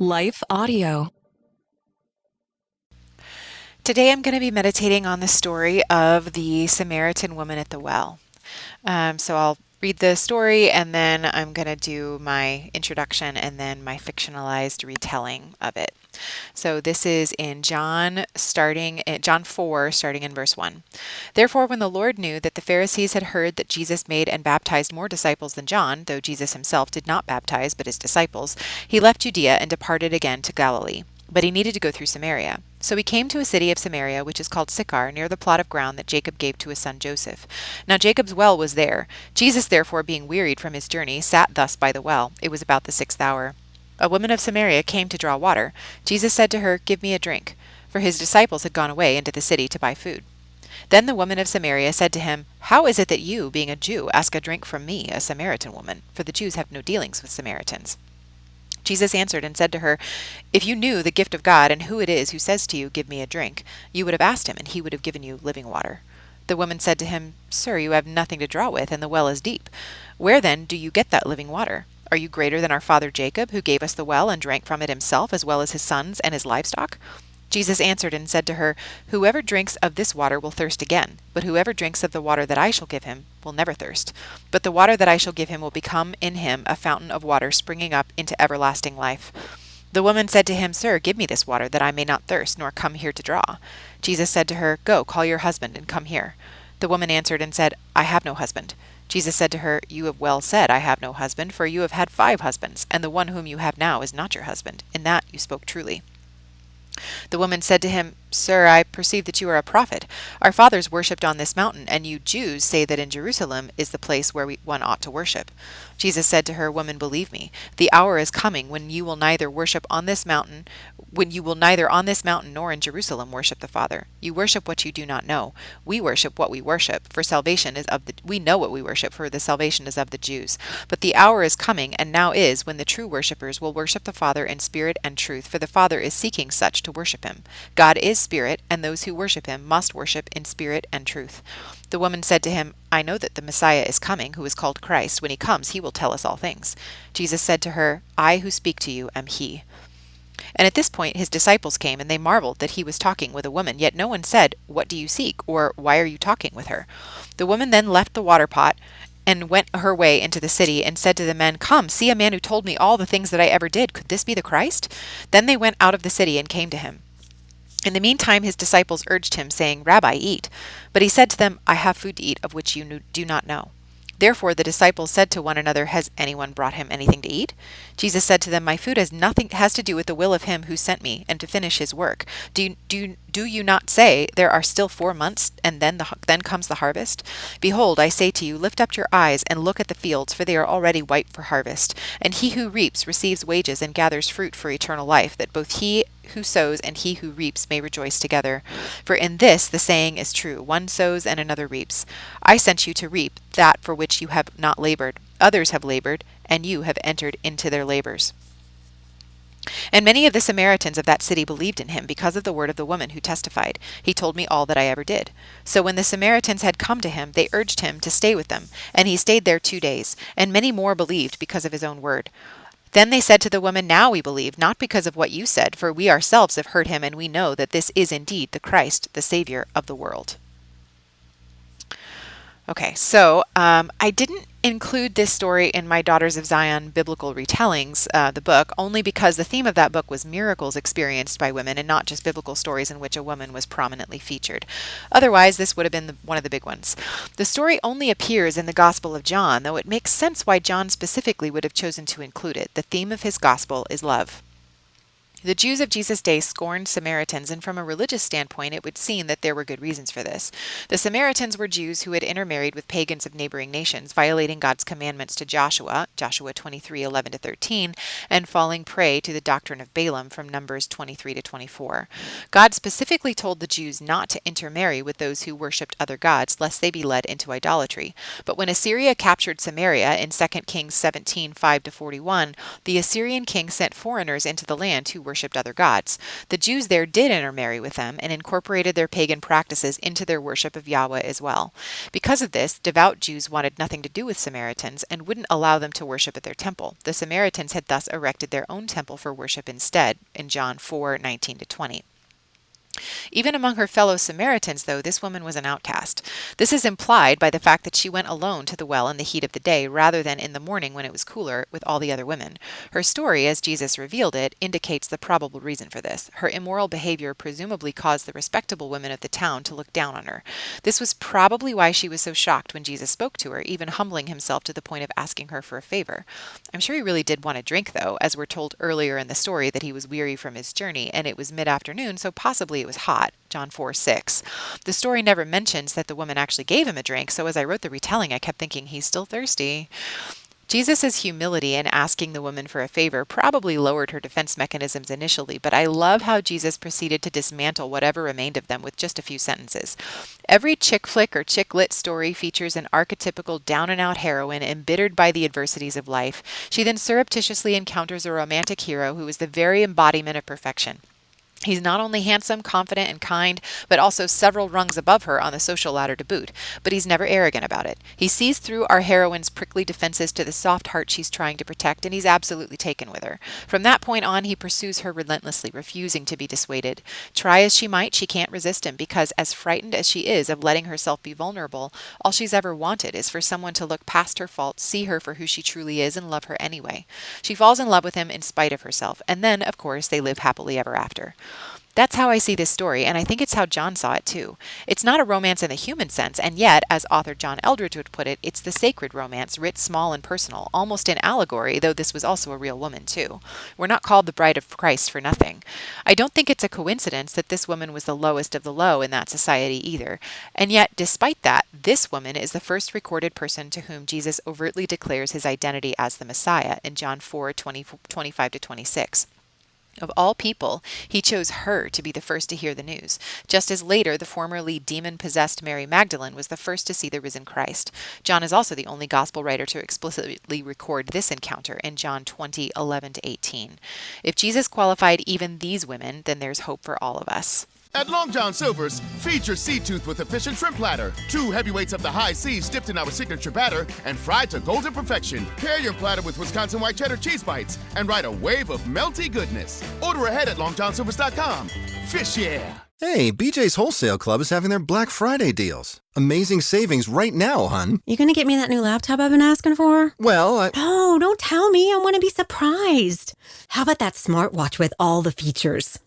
Life Audio. Today I'm going to be meditating on the story of the Samaritan woman at the well. So I'll read the story and then I'm going to do my introduction and then my fictionalized retelling of it. So this is in John 4, starting in verse 1. Therefore, when the Lord knew that the Pharisees had heard that Jesus made and baptized more disciples than John, though Jesus himself did not baptize but his disciples, he left Judea and departed again to Galilee. But he needed to go through Samaria. So he came to a city of Samaria, which is called Sychar, near the plot of ground that Jacob gave to his son Joseph. Now Jacob's well was there. Jesus, therefore, being wearied from his journey, sat thus by the well. It was about the 6th hour. A woman of Samaria came to draw water. Jesus said to her, "Give me a drink," for his disciples had gone away into the city to buy food. Then the woman of Samaria said to him, "How is it that you, being a Jew, ask a drink from me, a Samaritan woman? For the Jews have no dealings with Samaritans." Jesus answered and said to her, "If you knew the gift of God and who it is who says to you, 'Give me a drink,' you would have asked him, and he would have given you living water." The woman said to him, "Sir, you have nothing to draw with, and the well is deep. Where then do you get that living water? Are you greater than our father Jacob, who gave us the well and drank from it himself, as well as his sons and his livestock?" Jesus answered and said to her, "Whoever drinks of this water will thirst again, but whoever drinks of the water that I shall give him will never thirst. But the water that I shall give him will become in him a fountain of water springing up into everlasting life." The woman said to him, "Sir, give me this water, that I may not thirst, nor come here to draw." Jesus said to her, "Go, call your husband, and come here." The woman answered and said, "I have no husband." Jesus said to her, "You have well said, 'I have no husband,' for you have had 5 husbands, and the one whom you have now is not your husband. In that you spoke truly." The woman said to him, "Sir, I perceive that you are a prophet. Our fathers worshipped on this mountain, and you Jews say that in Jerusalem is the place where one ought to worship." Jesus said to her, "Woman, believe me, the hour is coming when you will neither on this mountain nor in Jerusalem worship the Father. You worship what you do not know. We worship what we worship, for salvation is of the we know what we worship, for the salvation is of the Jews. But the hour is coming, and now is, when the true worshippers will worship the Father in spirit and truth, for the Father is seeking such to worship him. God is spirit, and those who worship him must worship in spirit and truth." The woman said to him, "I know that the Messiah is coming, who is called Christ. When he comes, he will tell us all things." Jesus said to her, "I who speak to you am he." And at this point his disciples came, and they marveled that he was talking with a woman, yet no one said, "What do you seek?" or "Why are you talking with her?" The woman then left the water pot and went her way into the city, and said to the men, "Come, see a man who told me all the things that I ever did. Could this be the Christ?" Then they went out of the city and came to him. In the meantime his disciples urged him, saying, "Rabbi, eat." But he said to them, "I have food to eat of which you do not know." Therefore the disciples said to one another, "Has anyone brought him anything to eat?" Jesus said to them, "My food has to do with the will of him who sent me, and to finish his work. Do you not say, 'There are still 4 months, and then comes the harvest'? Behold, I say to you, lift up your eyes and look at the fields, for they are already white for harvest. And he who reaps receives wages and gathers fruit for eternal life, that both he who sows and he who reaps may rejoice together. For in this the saying is true, one sows and another reaps. I sent you to reap that for which you have not labored. Others have labored, and you have entered into their labors." And many of the Samaritans of that city believed in him because of the word of the woman who testified, "He told me all that I ever did." So when the Samaritans had come to him, they urged him to stay with them, and he stayed there 2 days. And many more believed because of his own word. Then they said to the woman, "Now we believe, not because of what you said, for we ourselves have heard him, and we know that this is indeed the Christ, the Savior of the world." Okay, so I didn't include this story in my Daughters of Zion Biblical Retellings, the book, only because the theme of that book was miracles experienced by women and not just biblical stories in which a woman was prominently featured. Otherwise, this would have been one of the big ones. The story only appears in the Gospel of John, though it makes sense why John specifically would have chosen to include it. The theme of his gospel is love. The Jews of Jesus' day scorned Samaritans, and from a religious standpoint, it would seem that there were good reasons for this. The Samaritans were Jews who had intermarried with pagans of neighboring nations, violating God's commandments to Joshua, Joshua 23:11-13, and falling prey to the doctrine of Balaam from Numbers 23-24. God specifically told the Jews not to intermarry with those who worshipped other gods, lest they be led into idolatry. But when Assyria captured Samaria in 2 Kings 17:5-41, the Assyrian king sent foreigners into the land who worshipped other gods. The Jews there did intermarry with them and incorporated their pagan practices into their worship of Yahweh as well. Because of this, devout Jews wanted nothing to do with Samaritans and wouldn't allow them to worship at their temple. The Samaritans had thus erected their own temple for worship instead, in John 4:19-20. Even among her fellow Samaritans, though, this woman was an outcast. This is implied by the fact that she went alone to the well in the heat of the day rather than in the morning when it was cooler with all the other women. Her story, as Jesus revealed it, indicates the probable reason for this. Her immoral behavior presumably caused the respectable women of the town to look down on her. This was probably why she was so shocked when Jesus spoke to her, even humbling himself to the point of asking her for a favor. I'm sure he really did want a drink, though, as we're told earlier in the story that he was weary from his journey, and it was mid-afternoon, so possibly it was hot. John 4:6. The story never mentions that the woman actually gave him a drink, so as I wrote the retelling, I kept thinking he's still thirsty. Jesus' humility in asking the woman for a favor probably lowered her defense mechanisms initially, but I love how Jesus proceeded to dismantle whatever remained of them with just a few sentences. Every chick flick or chick lit story features an archetypical down-and-out heroine embittered by the adversities of life. She then surreptitiously encounters a romantic hero who is the very embodiment of perfection. He's not only handsome, confident, and kind, but also several rungs above her on the social ladder to boot. But he's never arrogant about it. He sees through our heroine's prickly defenses to the soft heart she's trying to protect, and he's absolutely taken with her. From that point on, he pursues her relentlessly, refusing to be dissuaded. Try as she might, she can't resist him, because as frightened as she is of letting herself be vulnerable, all she's ever wanted is for someone to look past her faults, see her for who she truly is, and love her anyway. She falls in love with him in spite of herself, and then, of course, they live happily ever after. That's how I see this story, and I think it's how John saw it too. It's not a romance in the human sense, and yet, as author John Eldredge would put it, it's the sacred romance, writ small and personal, almost in allegory, though this was also a real woman too. We're not called the bride of Christ for nothing. I don't think it's a coincidence that this woman was the lowest of the low in that society either. And yet, despite that, this woman is the first recorded person to whom Jesus overtly declares his identity as the Messiah in John 4:25-26. Of all people, he chose her to be the first to hear the news, just as later the formerly demon-possessed Mary Magdalene was the first to see the risen Christ. John is also the only gospel writer to explicitly record this encounter in John 20:11-18. If Jesus qualified even these women, then there's hope for all of us. At Long John Silver's, feed your sea tooth with a fish and shrimp platter. 2 heavyweights of the high seas dipped in our signature batter and fried to golden perfection. Pair your platter with Wisconsin white cheddar cheese bites and ride a wave of melty goodness. Order ahead at longjohnsilvers.com. Fish yeah! Hey, BJ's Wholesale Club is having their Black Friday deals. Amazing savings right now, hun. You gonna get me that new laptop I've been asking for? Well, No, don't tell me. I want to be surprised. How about that smartwatch with all the features?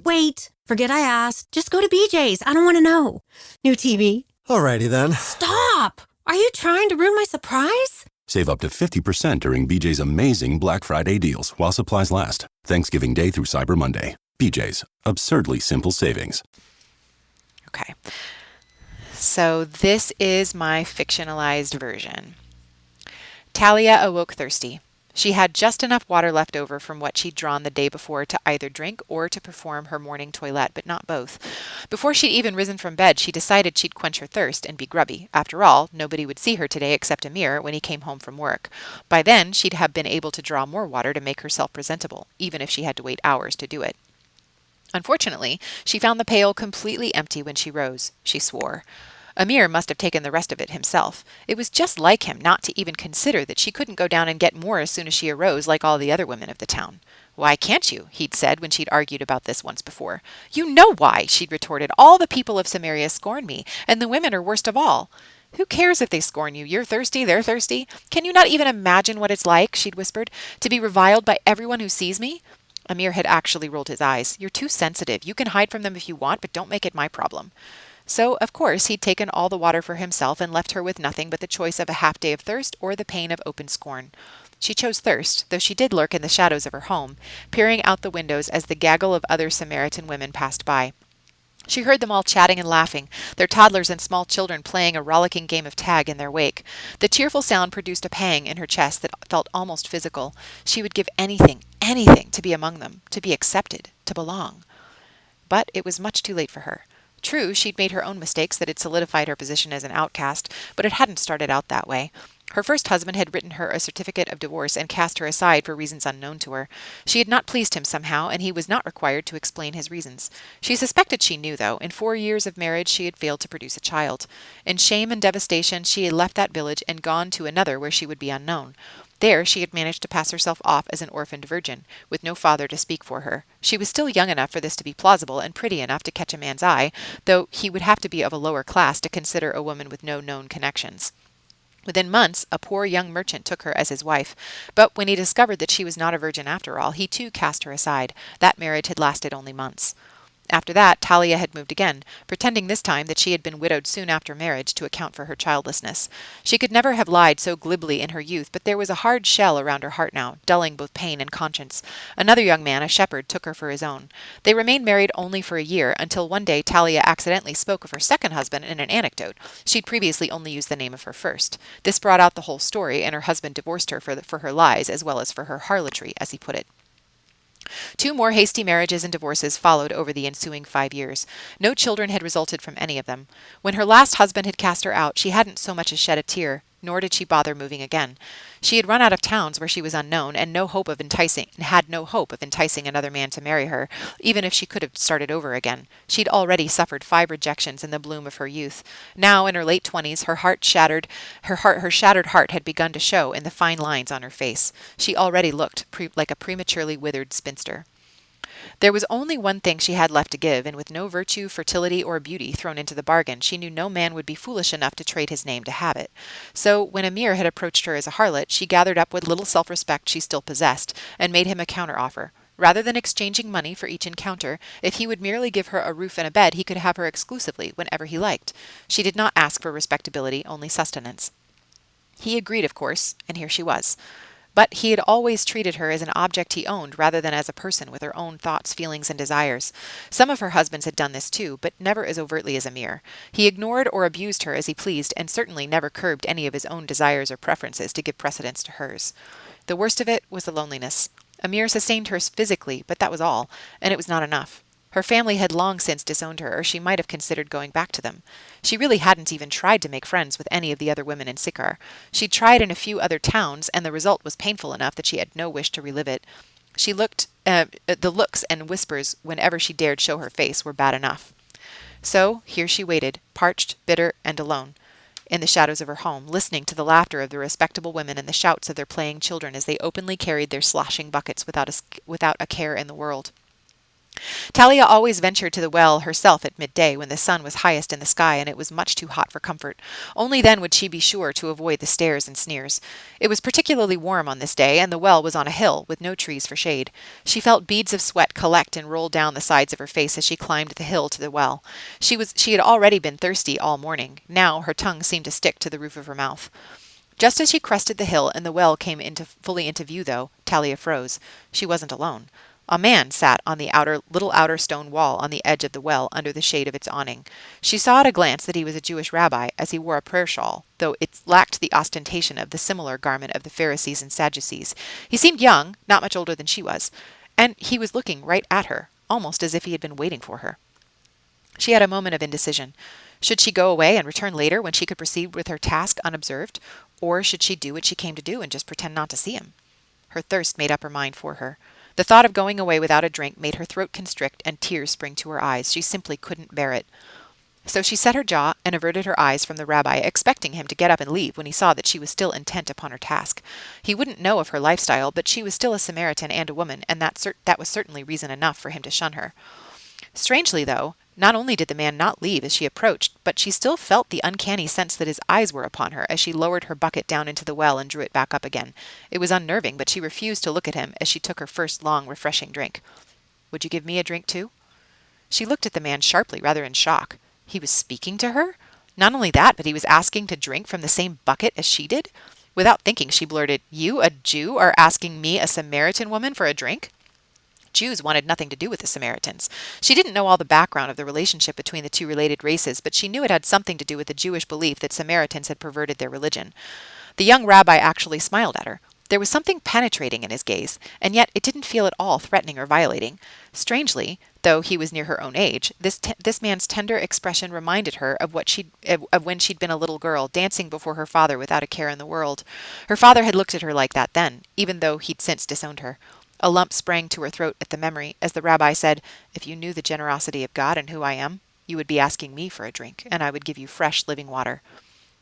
Wait, forget I asked. Just go to BJ's. I don't want to know. New TV. Alrighty then. Stop! Are you trying to ruin my surprise? Save up to 50% during BJ's amazing Black Friday deals while supplies last. Thanksgiving Day through Cyber Monday. BJ's. Absurdly simple savings. Okay. So this is my fictionalized version. Talia awoke thirsty. She had just enough water left over from what she'd drawn the day before to either drink or to perform her morning toilette, but not both. Before she'd even risen from bed, she decided she'd quench her thirst and be grubby. After all, nobody would see her today except Amir when he came home from work. By then, she'd have been able to draw more water to make herself presentable, even if she had to wait hours to do it. Unfortunately, she found the pail completely empty when she rose. She swore. Amir must have taken the rest of it himself. It was just like him not to even consider that she couldn't go down and get more as soon as she arose like all the other women of the town. "Why can't you?" he'd said when she'd argued about this once before. "You know why," she'd retorted. "All the people of Samaria scorn me, and the women are worst of all." "Who cares if they scorn you? You're thirsty, they're thirsty. Can you not even imagine what it's like," she'd whispered, "to be reviled by everyone who sees me?" Amir had actually rolled his eyes. "You're too sensitive. You can hide from them if you want, but don't make it my problem." So, of course, he'd taken all the water for himself and left her with nothing but the choice of a half day of thirst or the pain of open scorn. She chose thirst, though she did lurk in the shadows of her home, peering out the windows as the gaggle of other Samaritan women passed by. She heard them all chatting and laughing, their toddlers and small children playing a rollicking game of tag in their wake. The cheerful sound produced a pang in her chest that felt almost physical. She would give anything, anything to be among them, to be accepted, to belong. But it was much too late for her. True, she'd made her own mistakes that had solidified her position as an outcast, but it hadn't started out that way. Her first husband had written her a certificate of divorce and cast her aside for reasons unknown to her. She had not pleased him somehow, and he was not required to explain his reasons. She suspected she knew, though. In 4 years of marriage she had failed to produce a child. In shame and devastation she had left that village and gone to another where she would be unknown. There she had managed to pass herself off as an orphaned virgin, with no father to speak for her. She was still young enough for this to be plausible, and pretty enough to catch a man's eye, though he would have to be of a lower class to consider a woman with no known connections. Within months, a poor young merchant took her as his wife, but when he discovered that she was not a virgin after all, he too cast her aside. That marriage had lasted only months. After that, Talia had moved again, pretending this time that she had been widowed soon after marriage to account for her childlessness. She could never have lied so glibly in her youth, but there was a hard shell around her heart now, dulling both pain and conscience. Another young man, a shepherd, took her for his own. They remained married only for a year, until one day Talia accidentally spoke of her second husband in an anecdote. She'd previously only used the name of her first. This brought out the whole story, and her husband divorced her for her lies as well as for her harlotry, as he put it. 2 more hasty marriages and divorces followed over the ensuing 5 years. No children had resulted from any of them. When her last husband had cast her out, she hadn't so much as shed a tear, nor did she bother moving again. She had run out of towns where she was unknown, and had no hope of enticing another man to marry her, even if she could have started over again. She'd already suffered 5 rejections in the bloom of her youth. Now, in her late 20s, her shattered heart had begun to show in the fine lines on her face. She already looked like a prematurely withered spinster. There was only one thing she had left to give, and with no virtue, fertility, or beauty thrown into the bargain, she knew no man would be foolish enough to trade his name to have it. So, when Amir had approached her as a harlot, she gathered up what little self-respect she still possessed, and made him a counter-offer. Rather than exchanging money for each encounter, if he would merely give her a roof and a bed, he could have her exclusively, whenever he liked. She did not ask for respectability, only sustenance. He agreed, of course, and here she was. But he had always treated her as an object he owned rather than as a person with her own thoughts, feelings, and desires. Some of her husbands had done this too, but never as overtly as Amir. He ignored or abused her as he pleased, and certainly never curbed any of his own desires or preferences to give precedence to hers. The worst of it was the loneliness. Amir sustained her physically, but that was all, and it was not enough. Her family had long since disowned her, or she might have considered going back to them. She really hadn't even tried to make friends with any of the other women in Sychar. She'd tried in a few other towns, and the result was painful enough that she had no wish to relive it. The looks and whispers whenever she dared show her face were bad enough. So here she waited, parched, bitter, and alone, in the shadows of her home, listening to the laughter of the respectable women and the shouts of their playing children as they openly carried their sloshing buckets without a care in the world. Talia always ventured to the well herself at midday when the sun was highest in the sky and it was much too hot for comfort. Only then would she be sure to avoid the stares and sneers. It was particularly warm on this day, and the well was on a hill with no trees for shade. She felt beads of sweat collect and roll down the sides of her face as she climbed the hill to the well. She had already been thirsty all morning. Now her tongue seemed to stick to the roof of her mouth. Just as she crested the hill and the well came fully into view, though, Talia froze. She wasn't alone. A man sat on the little outer stone wall on the edge of the well under the shade of its awning. She saw at a glance that he was a Jewish rabbi, as he wore a prayer shawl, though it lacked the ostentation of the similar garment of the Pharisees and Sadducees. He seemed young, not much older than she was, and he was looking right at her, almost as if he had been waiting for her. She had a moment of indecision. Should she go away and return later when she could proceed with her task unobserved, or should she do what she came to do and just pretend not to see him? Her thirst made up her mind for her. The thought of going away without a drink made her throat constrict and tears spring to her eyes. She simply couldn't bear it. So she set her jaw and averted her eyes from the rabbi, expecting him to get up and leave when he saw that she was still intent upon her task. He wouldn't know of her lifestyle, but she was still a Samaritan and a woman, and that was certainly reason enough for him to shun her. Strangely, though, not only did the man not leave as she approached, but she still felt the uncanny sense that his eyes were upon her as she lowered her bucket down into the well and drew it back up again. It was unnerving, but she refused to look at him as she took her first long, refreshing drink. "Would you give me a drink, too?" She looked at the man sharply, rather in shock. He was speaking to her? Not only that, but he was asking to drink from the same bucket as she did? Without thinking, she blurted, "You, a Jew, are asking me, a Samaritan woman, for a drink?" Jews wanted nothing to do with the Samaritans. She didn't know all the background of the relationship between the two related races, but she knew it had something to do with the Jewish belief that Samaritans had perverted their religion. The young rabbi actually smiled at her. There was something penetrating in his gaze, and yet it didn't feel at all threatening or violating. Strangely, though he was near her own age, this man's tender expression reminded her of when she'd been a little girl, dancing before her father without a care in the world. Her father had looked at her like that then, even though he'd since disowned her. A lump sprang to her throat at the memory, as the rabbi said, "If you knew the generosity of God and who I am, you would be asking me for a drink, and I would give you fresh, living water."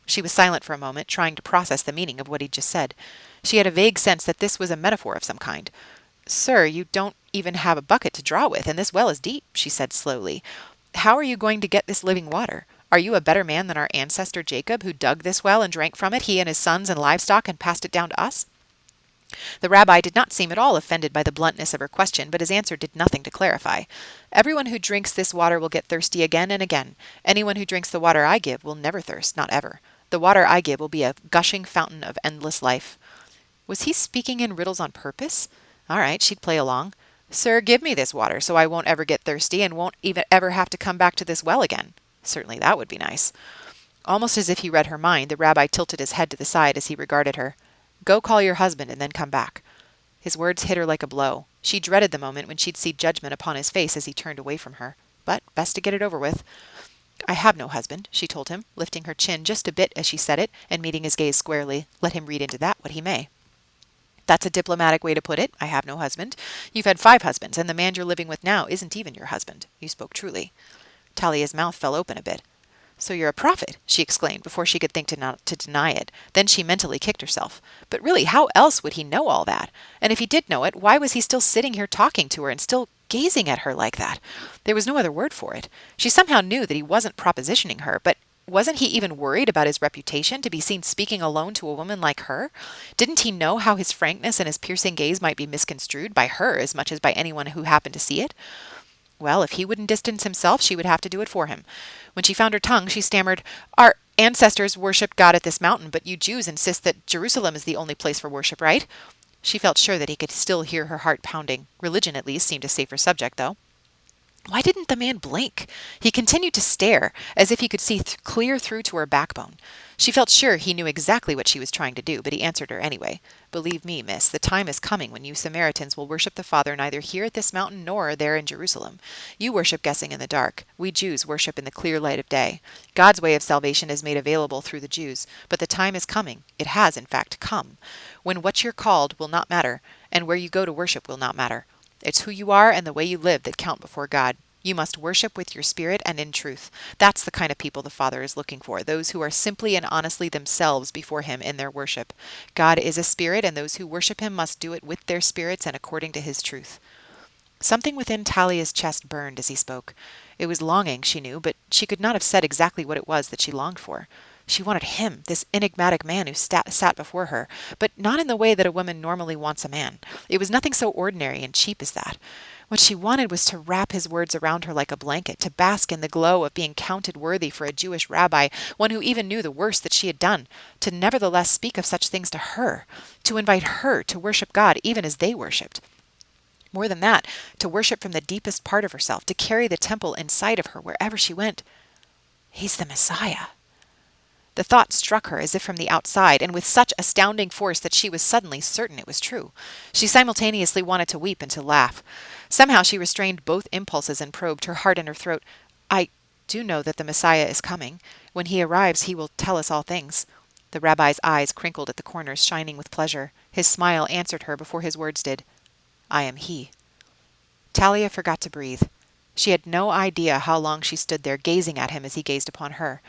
She was silent for a moment, trying to process the meaning of what he'd just said. She had a vague sense that this was a metaphor of some kind. "Sir, you don't even have a bucket to draw with, and this well is deep," she said slowly. "How are you going to get this living water? Are you a better man than our ancestor Jacob, who dug this well and drank from it, he and his sons and livestock, and passed it down to us?" The rabbi did not seem at all offended by the bluntness of her question, but his answer did nothing to clarify. "Everyone who drinks this water will get thirsty again and again. Anyone who drinks the water I give will never thirst, not ever. The water I give will be a gushing fountain of endless life." Was he speaking in riddles on purpose? All right, she'd play along. "Sir, give me this water so I won't ever get thirsty and won't even ever have to come back to this well again." Certainly that would be nice. Almost as if he read her mind, the rabbi tilted his head to the side as he regarded her. "Go call your husband and then come back." His words hit her like a blow. She dreaded the moment when she'd see judgment upon his face as he turned away from her. But best to get it over with. "I have no husband," she told him, lifting her chin just a bit as she said it, and meeting his gaze squarely. Let him read into that what he may. "That's a diplomatic way to put it. I have no husband. You've had 5 husbands, and the man you're living with now isn't even your husband. You spoke truly." Talia's mouth fell open a bit. "So you're a prophet," she exclaimed before she could think to deny it. Then she mentally kicked herself. But really, how else would he know all that? And if he did know it, why was he still sitting here talking to her and still gazing at her like that? There was no other word for it. She somehow knew that he wasn't propositioning her, but wasn't he even worried about his reputation to be seen speaking alone to a woman like her? Didn't he know how his frankness and his piercing gaze might be misconstrued by her as much as by anyone who happened to see it? Well, if he wouldn't distance himself, she would have to do it for him. When she found her tongue, she stammered, "Our ancestors worshipped God at this mountain, but you Jews insist that Jerusalem is the only place for worship, right?" She felt sure that he could still hear her heart pounding. Religion, at least, seemed a safer subject, though. Why didn't the man blink? He continued to stare, as if he could see clear through to her backbone. She felt sure he knew exactly what she was trying to do, but he answered her anyway. "Believe me, miss, the time is coming when you Samaritans will worship the Father neither here at this mountain nor there in Jerusalem. You worship guessing in the dark. We Jews worship in the clear light of day. God's way of salvation is made available through the Jews, but the time is coming. It has, in fact, come, when what you're called will not matter, and where you go to worship will not matter. It's who you are and the way you live that count before God. You must worship with your spirit and in truth. That's the kind of people the Father is looking for, those who are simply and honestly themselves before Him in their worship. God is a spirit, and those who worship Him must do it with their spirits and according to His truth." Something within Talia's chest burned as he spoke. It was longing, she knew, but she could not have said exactly what it was that she longed for. She wanted him, this enigmatic man who sat before her, but not in the way that a woman normally wants a man. It was nothing so ordinary and cheap as that. What she wanted was to wrap his words around her like a blanket, to bask in the glow of being counted worthy for a Jewish rabbi, one who even knew the worst that she had done, to nevertheless speak of such things to her, to invite her to worship God even as they worshipped. More than that, to worship from the deepest part of herself, to carry the temple inside of her wherever she went. He's the Messiah. The thought struck her as if from the outside, and with such astounding force that she was suddenly certain it was true. She simultaneously wanted to weep and to laugh. Somehow she restrained both impulses and probed her heart in her throat. "I do know that the Messiah is coming. When he arrives, he will tell us all things." The rabbi's eyes crinkled at the corners, shining with pleasure. His smile answered her before his words did. "I am he." Talia forgot to breathe. She had no idea how long she stood there gazing at him as he gazed upon her.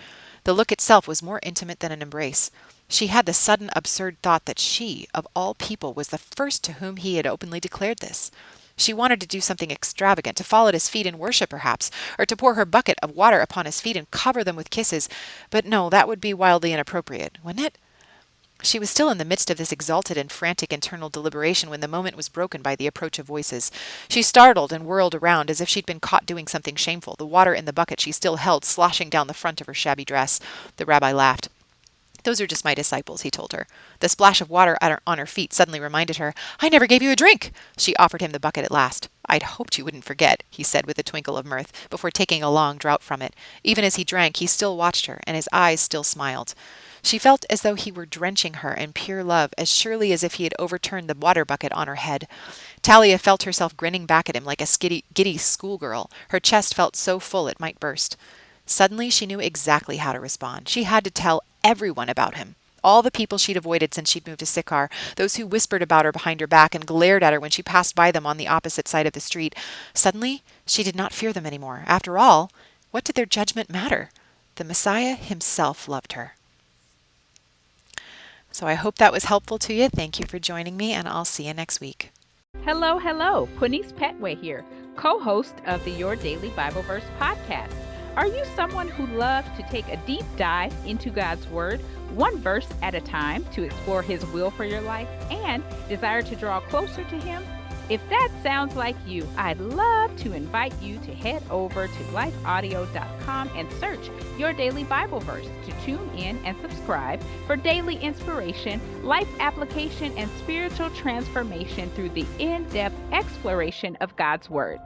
The look itself was more intimate than an embrace. She had the sudden absurd thought that she, of all people, was the first to whom he had openly declared this. She wanted to do something extravagant, to fall at his feet in worship perhaps, or to pour her bucket of water upon his feet and cover them with kisses. But no, that would be wildly inappropriate, wouldn't it? She was still in the midst of this exalted and frantic internal deliberation when the moment was broken by the approach of voices. She startled and whirled around as if she'd been caught doing something shameful, the water in the bucket she still held sloshing down the front of her shabby dress. The rabbi laughed. "Those are just my disciples," he told her. The splash of water on her feet suddenly reminded her. "I never gave you a drink." She offered him the bucket at last. "I'd hoped you wouldn't forget," he said with a twinkle of mirth, before taking a long draught from it. Even as he drank, he still watched her, and his eyes still smiled. She felt as though he were drenching her in pure love as surely as if he had overturned the water bucket on her head. Talia felt herself grinning back at him like a giddy schoolgirl. Her chest felt so full it might burst. Suddenly she knew exactly how to respond. She had to tell everyone about him. All the people she'd avoided since she'd moved to Sychar, those who whispered about her behind her back and glared at her when she passed by them on the opposite side of the street. Suddenly, she did not fear them anymore. After all, what did their judgment matter? The Messiah himself loved her. So I hope that was helpful to you. Thank you for joining me, and I'll see you next week. Hello. Quinice Petway here, co-host of the Your Daily Bible Verse podcast. Are you someone who loves to take a deep dive into God's Word, one verse at a time, to explore His will for your life and desire to draw closer to Him? If that sounds like you, I'd love to invite you to head over to lifeaudio.com and search Your Daily Bible Verse to tune in and subscribe for daily inspiration, life application, and spiritual transformation through the in-depth exploration of God's Word.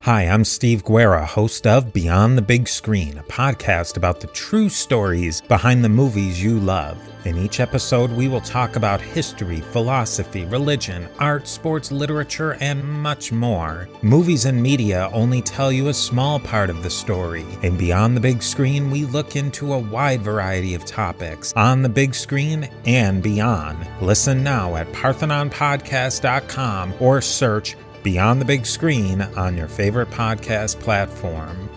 Hi, I'm Steve Guerra, host of Beyond the Big Screen, a podcast about the true stories behind the movies you love. In each episode, we will talk about history, philosophy, religion, art, sports, literature, and much more. Movies and media only tell you a small part of the story. In Beyond the Big Screen, we look into a wide variety of topics on the big screen and beyond. Listen now at parthenonpodcast.com or search Beyond the Big Screen on your favorite podcast platform.